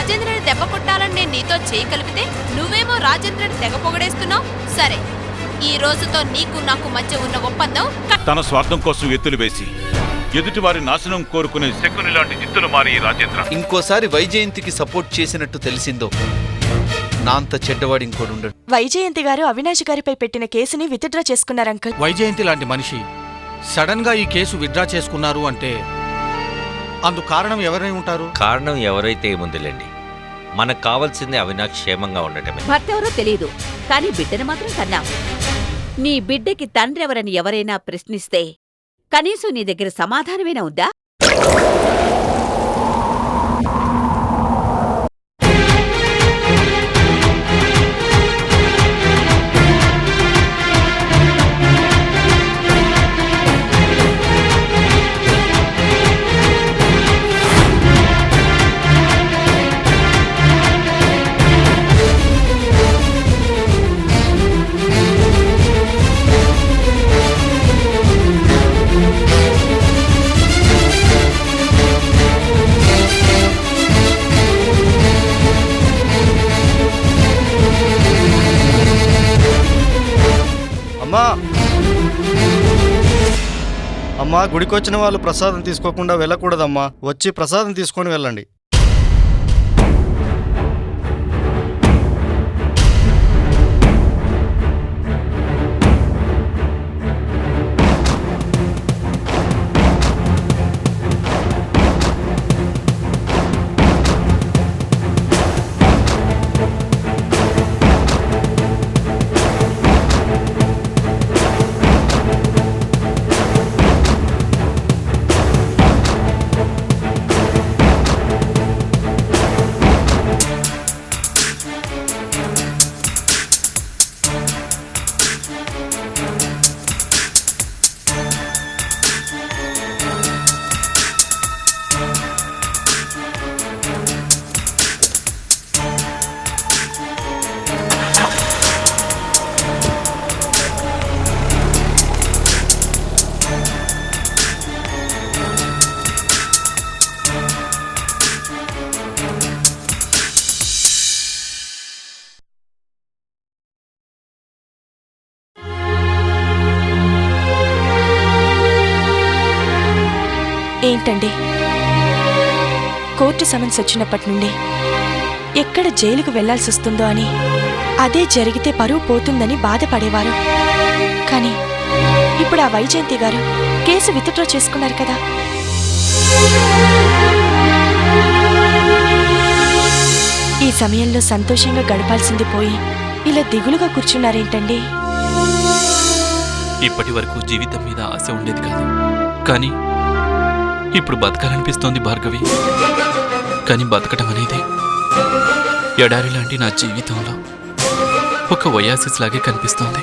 రాజేంద్రుని దెబ్బ కొట్టాలని నేను నీతో చేయి కలిపితే నువ్వేమో రాజేంద్రుని తెగ పొగడేస్తున్నావు. సరే, ఈ రోజుతో నీకు నాకు మధ్య ఉన్న ఒప్పందం. తన స్వార్థం కోసం ఎత్తులు వేసి ఎదుటివారి నాశనం కోరుకునే శకుని లాంటి జిత్తులు మారి రాజేంద్ర ఇంకోసారి వైజయంతికి సపోర్ట్ చేసినట్టు తెలిసిందో నా అంత చెడ్డవాడు ఇంకోడు ఉండడు. వైజయంతి గారు అవినాష్ గారిపై పెట్టిన కేసుని విత్డ్రా చేసుకున్నారు అంకుల్. వైజయంతి లాంటి మనిషి సడన్ గా ఈ కేసు విత్డ్రా చేసుకున్నారు అంటే అందుకు కారణం ఎవరై ఉంటారు? కారణం ఎవరైతే ఏముందిలేండి, మనకు కావాల్సింది అవినాష్ క్షేమంగా ఉండటమే. భర్త ఎవరో తెలియదు, కానీ బిడ్డను మాత్రం కన్నాం. నీ బిడ్డకి తండ్రెవరని ఎవరైనా ప్రశ్నిస్తే కనీసం నీ దగ్గర సమాధానమేనా ఉందా? అమ్మా, గుడికొచ్చిన వాళ్ళు ప్రసాదం తీసుకోకుండా వెళ్ళకూడదమ్మా. వచ్చి ప్రసాదం తీసుకొని వెళ్ళండి. ఏంటండి, కోర్టు సమన్స్ వచ్చినప్పటి నుండి ఎక్కడ జైలుకు వెళ్లాల్సొస్తుందో అని, అదే జరిగితే పరువు పోతుందని బాధపడేవారు. కానీ ఇప్పుడు ఆ వైజయంతి గారు కేసు విత్డ్రా చేసుకున్నారు కదా. ఈ సమయంలో సంతోషంగా గడపాల్సింది పోయి ఇలా దిగులుగా కూర్చున్నారేంటండి? ఇప్పటి వరకు జీవితం మీద ఆశ ఉండేది కాదు, కానీ ఇప్పుడు బతకాలనిపిస్తోంది భార్గవి. కానీ బతకటం అనేది ఎడారి లాంటి నా జీవితంలో ఒక ఒయాసిస్ లాగే కనిపిస్తోంది.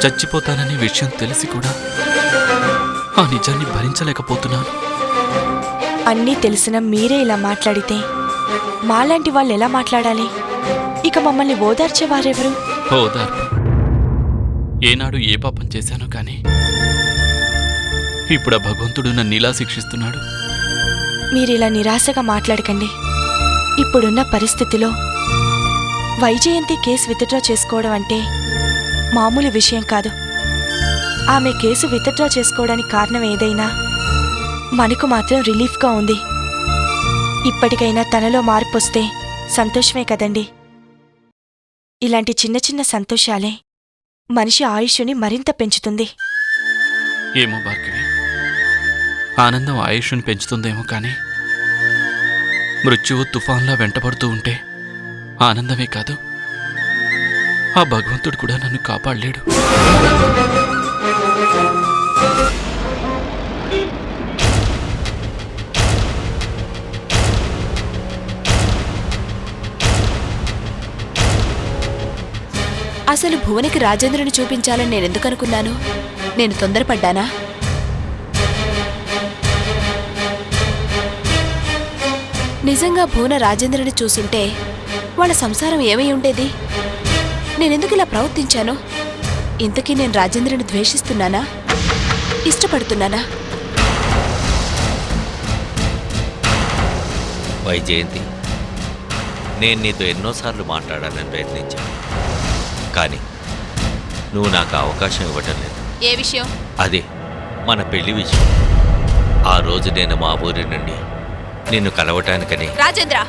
చచ్చిపోతాననే విషయం తెలిసి కూడా ఆ నిజాన్ని భరించలేకపోతున్నాను. అన్నీ తెలిసిన మీరే ఇలా మాట్లాడితే మాలాంటి వాళ్ళు ఎలా మాట్లాడాలి? ఇక మమ్మల్ని ఓదార్చేవారెవరు? ఓదార్పు ఏనాడు ఏ పాపం చేశానో కానీ ఇప్పుడు ఆ భగవంతుడు నన్ను ఇలా శిక్షిస్తున్నాడు. మీరిలా నిరాశగా మాట్లాడకండి. ఇప్పుడున్న పరిస్థితిలో వైజయంతి కేసు విత్డ్రా చేసుకోవడం అంటే మామూలు విషయం కాదు. ఆమె కేసు విత్డ్రా చేసుకోవడానికి కారణం ఏదైనా మనకు మాత్రం రిలీఫ్గా ఉంది. ఇప్పటికైనా తనలో మార్పు వస్తే సంతోషమే కదండి. ఇలాంటి చిన్న చిన్న సంతోషాలే మనిషి ఆయుష్ని మరింత పెంచుతుంది. ఏమో భార్గవి, ఆనందం ఆయుష్ను పెంచుతుందేమో కానీ మృత్యువు తుఫాన్లా వెంటబడుతూ ఉంటే ఆనందమే కాదు, ఆ భగవంతుడు కూడా నన్ను కాపాడలేడు. అసలు భువనికి రాజేంద్రుని చూపించాలని నేనెందుకు అనుకున్నాను? నేను తొందరపడ్డానా? నిజంగా భువన రాజేంద్రుని చూసుంటే వాళ్ళ సంసారం ఏమై ఉండేది? నేనెందుకు ఇలా ప్రవర్తించాను? ఇంతకీ నేను రాజేంద్రుని ద్వేషిస్తున్నానా, ఇష్టపడుతున్నానా? వైజయంతి, నేను నీతో ఎన్నోసార్లు మాట్లాడాలని ప్రయత్నించాను, కానీ నువ్వు నాకు అవకాశం ఇవ్వటం లేదు. ఏ విషయం? అదే మన పెళ్లి విషయం. ఆ రోజు నేను మా ఊరి నుండి నిన్ను కలవటానికని రాజేంద్ర,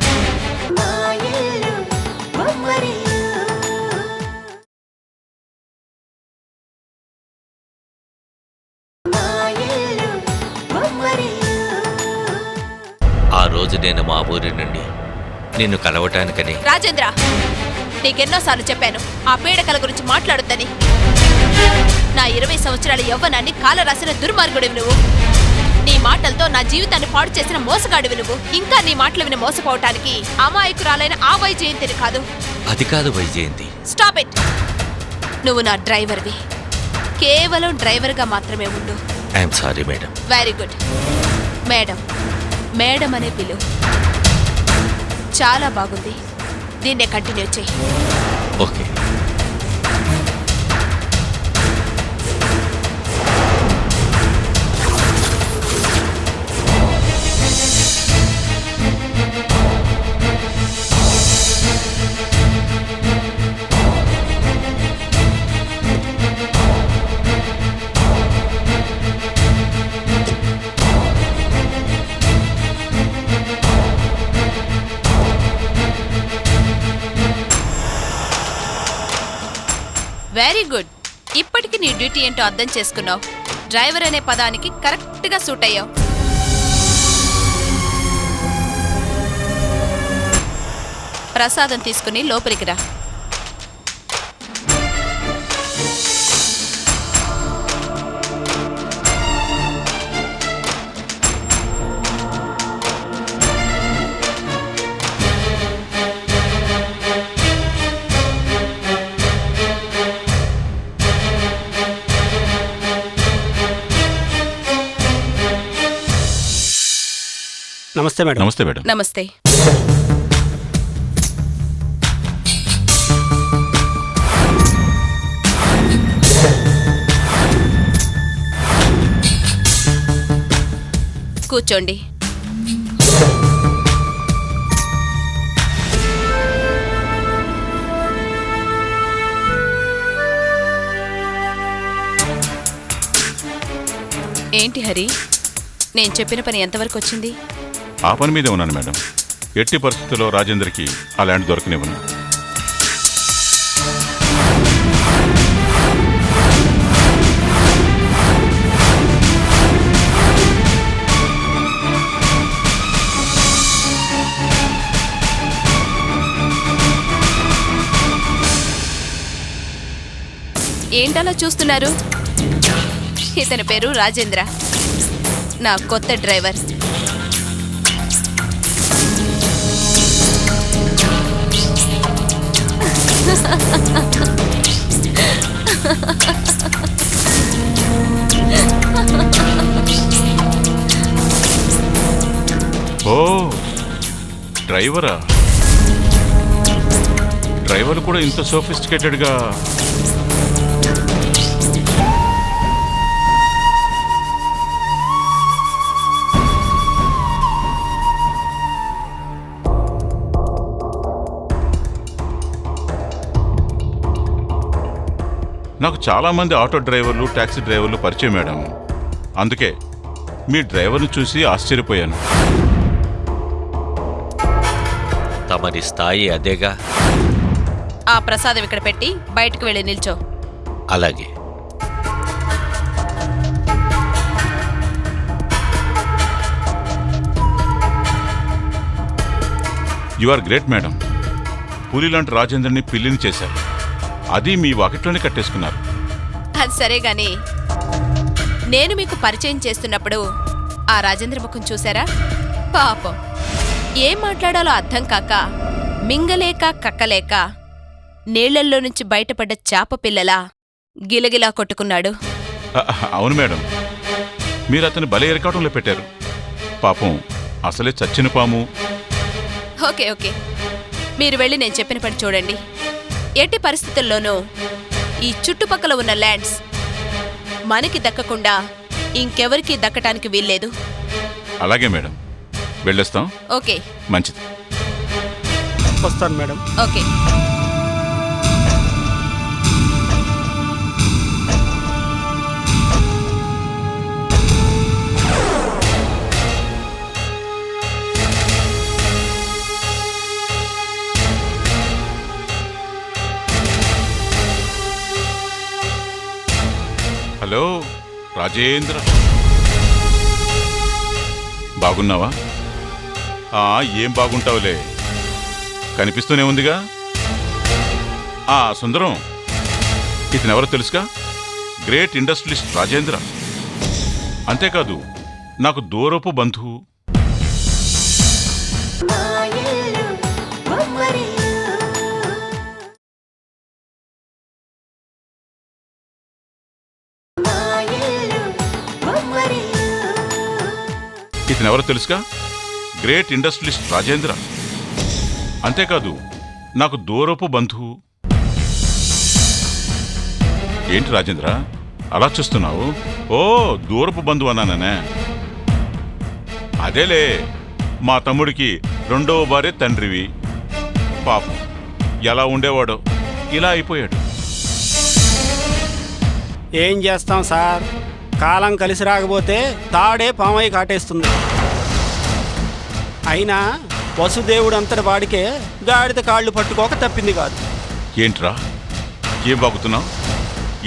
నిన్ను కలవటానికని రాజేంద్ర, నీకెన్నోసార్లు చెప్పాను ఆ పీడకల గురించి మాట్లాడొద్దని. నా 20 సంవత్సరాల యవ్వనాన్ని కాలరాసిన దుర్మార్గుడివి నువ్వు. నీ మాటలతో నా జీవితాన్ని పాడు చేసిన మోసగాడివి నువ్వు. ఇంకా నీ మాటలు విని మోసపోవటానికి అమాయకురాలైన ఆ వైజయంతిని కాదు. అది కాదు వైజయంతి. Stop it. నువ్వు నా డ్రైవర్వి. కేవలం డ్రైవర్గా మాత్రమే ఉండు. I'm sorry madam. Very good. Madam, madam అనే పిలు. చాలా బాగుంది. దీన్నే కంటిన్యూ చేయి. ఓకే. Very good. ఇప్పటికి నీ డ్యూటీ ఏంటో అర్థం చేసుకున్నావు. డ్రైవర్ అనే పదానికి కరెక్ట్గా సూట్ అయ్యావు. ప్రసాదం తీసుకుని లోపలికి రా. నమస్తే మేడం. నమస్తే మేడం. నమస్తే. కూర్చోండి. ఏంటి హరి, నేను చెప్పిన పని ఎంతవరకు వచ్చింది? ఆ పని మీదే ఉన్నాను మేడం. ఎట్టి పరిస్థితుల్లో రాజేంద్రకి ఆ ల్యాండ్ దొరకనివ్వను. ఏంటలా చూస్తున్నారు? ఇతని పేరు రాజేంద్ర, నా కొత్త డ్రైవర్. ఓ డ్రైవరా? డ్రైవర్ కూడా ఇంత సోఫిస్టికేటెడ్గా? నాకు చాలామంది ఆటో డ్రైవర్లు, ట్యాక్సీ డ్రైవర్లు పరిచయం మేడం. అందుకే మీ డ్రైవర్ను చూసి ఆశ్చర్యపోయాను. తమరి స్థాయి అదేగా. ఆ ప్రసాదం ఇక్కడ పెట్టి బయటకు వెళ్ళి నిల్చో. అలాగే. You are great madam. పులి లాంటి రాజేంద్రని పిల్లిని చేశారు. అది మీ వాకిట్లోనే కట్టేసుకున్నారు. అది సరే గాని, నేను మీకు పరిచయం చేస్తున్నప్పుడు ఆ రాజేంద్ర ముఖం చూసారా? పాపం, ఏం మాట్లాడాలో అర్థం కాక మింగలేక కక్కలేక నీళ్లల్లో నుంచి బయటపడ్డ చేప పిల్లలా గిలగిలా కొట్టుకున్నాడు. అవును మేడం, మీరు అతను బలే ఎరకాటంలో పెట్టారు. పాపం అసలే చచ్చిన పాము. ఓకే ఓకే, మీరు వెళ్ళి నేను చెప్పిన పని చూడండి. ఎట్టి పరిస్థితుల్లోనూ ఈ చుట్టుపక్కల ఉన్న ల్యాండ్స్ మనకి దక్కకుండా ఇంకెవరికి దక్కటానికి వీల్లేదు. అలాగే మేడం, వెళ్ళొస్తాం. ఓకే, మంచిది. వస్తాను మేడం. ఓకే. హలో రాజేంద్ర, బాగున్నావా? ఏం బాగుంటావులే, కనిపిస్తూనే ఉందిగా. సుందరం, ఇతనెవరో తెలుసుగా? Great industrialist Rajendra. అంతేకాదు నాకు దూరపు బంధువు. ఇతనెవరో తెలుసుగా? Great industrialist Rajendra. అంతేకాదు నాకు దూరపు బంధువు. ఏంటి రాజేంద్ర అలా చూస్తున్నావు? దూరపు బంధువు అన్నానే. అదేలే, మా తమ్ముడికి 2వ భార్య తండ్రివి. పాపం ఎలా ఉండేవాడో ఇలా అయిపోయాడు. ఏం చేస్తాం సార్, కాలం కలిసి రాకపోతే తాడే పామై కాటేస్తుంది. అయినా వసుదేవుడు అంతటి వాడికే గాడిద కాళ్ళు పట్టుకోక తప్పింది కాదు. ఏంట్రా ఏం బాగుతున్నావు?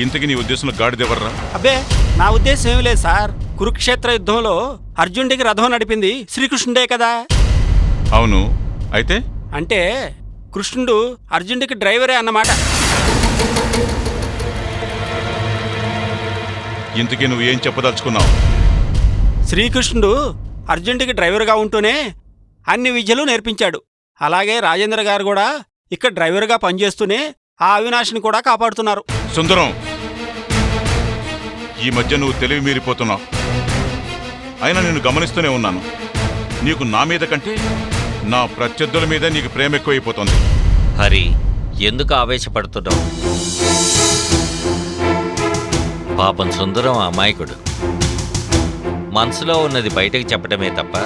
ఇంతకి నీ ఉద్దేశంలో గాడిదెవర్రా? అబ్బే, నా ఉద్దేశం ఏమి లేదు సార్. కురుక్షేత్ర యుద్ధంలో అర్జునుడికి రథం నడిపింది శ్రీకృష్ణుడే కదా. అవును, అయితే అంటే కృష్ణుడు అర్జునుడికి డ్రైవరే అన్నమాట. ఇంతకీ నువ్వు ఏం చెప్పదలుచుకున్నావు? శ్రీకృష్ణుడు అర్జునుడికి డ్రైవర్గా ఉంటూనే అన్ని విద్యలు నేర్పించాడు. అలాగే రాజేంద్ర గారు కూడా ఇక్కడ డ్రైవర్గా పనిచేస్తూనే ఆ అవినాష్ని కూడా కాపాడుతున్నారు. సుందరం, ఈ మధ్య నువ్వు తెలివి మీరిపోతున్నావు. అయినా నేను గమనిస్తూనే ఉన్నాను. నీకు నా మీద కంటే నా ప్రత్యర్థుల మీద నీకు ప్రేమ ఎక్కువైపోతుంది. హరి, ఎందుకు ఆవేశపడుతున్నావు? పాపం సుందరం అమాయకుడు. మనసులో ఉన్నది బయటకు చెప్పడమే తప్ప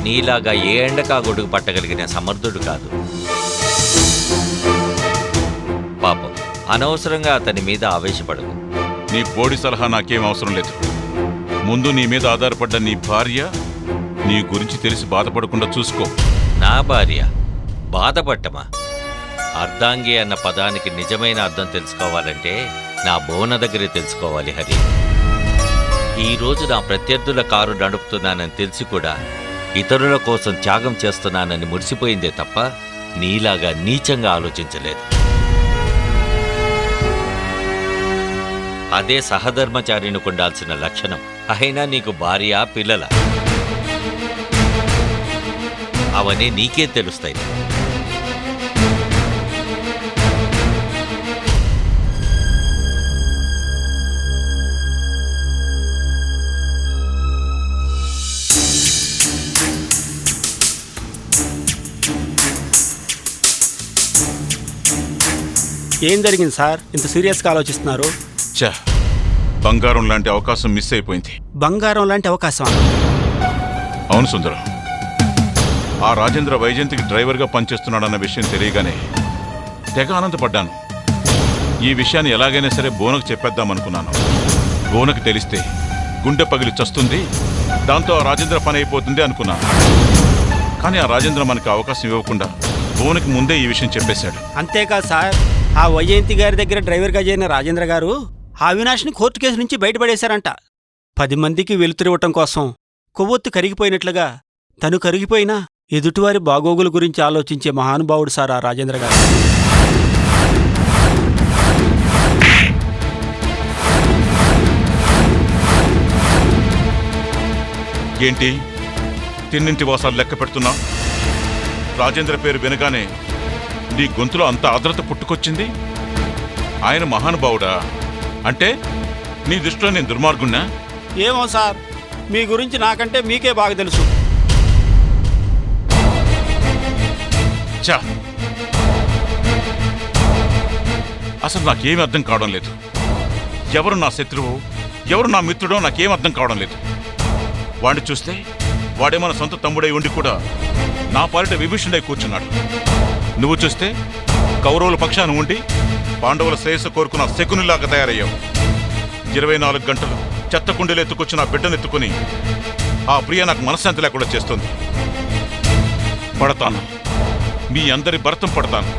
నీలాగా ఏ ఎండకా గొడుగు పట్టగలిగిన సమర్థుడు కాదు. పాపం, అనవసరంగా అతని మీద ఆవేశపడకు. నీ బోడి సలహా నాకేం అవసరం లేదు. ముందు నీ మీద ఆధారపడ్డ నీ భార్య నీ గురించి తెలిసి బాధపడకుండా చూసుకో. నా భార్య బాధపడ్డమా? అర్ధాంగి అన్న పదానికి నిజమైన అర్థం తెలుసుకోవాలంటే నా భువన దగ్గరే తెలుసుకోవాలి హరి. ఈరోజు నా ప్రత్యర్థుల కారు నడుపుతున్నానని తెలిసి కూడా ఇతరుల కోసం త్యాగం చేస్తున్నానని మురిసిపోయిందే తప్ప నీలాగా నీచంగా ఆలోచించలేదు. అదే సహధర్మచారినికి ఉండాల్సిన లక్షణం. అయినా నీకు భార్య, పిల్లల అవన్నీ నీకే తెలుస్తాయి. ఏం జరిగింది సార్, ఇంత సీరియస్గా ఆలోచిస్తున్నారు? బంగారం లాంటి అవకాశం మిస్ అయిపోయింది. బంగారం లాంటి అవకాశం? అవును సుందరం, ఆ రాజేంద్ర వైజయంతికి డ్రైవర్గా పనిచేస్తున్నాడన్న విషయం తెలియగానే తెగ ఆనందపడ్డాను. ఈ విషయాన్ని ఎలాగైనా సరే బోనకు చెప్పేద్దామనుకున్నాను. బోనకు తెలిస్తే గుండె పగిలి చస్తుంది, దాంతో ఆ రాజేంద్ర పని అయిపోతుంది అనుకున్నాను. కానీ ఆ రాజేంద్ర మనకు అవకాశం ఇవ్వకుండా బోనకి ముందే ఈ విషయం చెప్పేశాడు. అంతేకాదు సార్, ఆ వైజయంతి గారి దగ్గర డ్రైవర్గా చేరిన రాజేంద్ర గారు ఆ అవినాష్ని కోర్టు కేసు నుంచి బయటపడేశారంట. 10 మందికి వెలుతురివ్వటం కోసం కొవ్వొత్తు కరిగిపోయినట్లుగా తను కరిగిపోయినా ఎదుటివారి బాగోగుల గురించి ఆలోచించే మహానుభావుడు సార్ ఆ రాజేంద్ర గారు. ఏంటి తిన్నింటి వాసాలు లెక్క పెడుతున్నావు? రాజేంద్ర పేరు వినగానే నీ గొంతులో అంత ఆర్ద్రత పుట్టుకొచ్చింది. ఆయన మహానుభావుడా? అంటే నీ దృష్టిలో నేను దుర్మార్గున్నా? ఏమో సార్, మీ గురించి నాకంటే మీకే బాగా తెలుసు. చా, అసలు నాకేమీ అర్థం కావడం లేదు. ఎవరు నా శత్రువు, ఎవరు నా మిత్రుడో నాకేం అర్థం కావడం లేదు. వాడిని చూస్తే వాడే మన సొంత తమ్ముడై ఉండి కూడా నా పాలిట విభీషణుడై కూర్చున్నాడు. నువ్వు చూస్తే కౌరవుల పక్షాన ఉండి పాండవుల శ్రేయస్సు కోరుకున్న శకునిలాగా తయారయ్యావు. 24 గంటలు చెత్త కుండీలు ఎత్తుకొచ్చిన బిడ్డనెత్తుకుని ఆ ప్రియ నాకు మనశ్శాంతి లేకుండా చేస్తుంది. పడతాను, మీ అందరి భరతం పడతాను.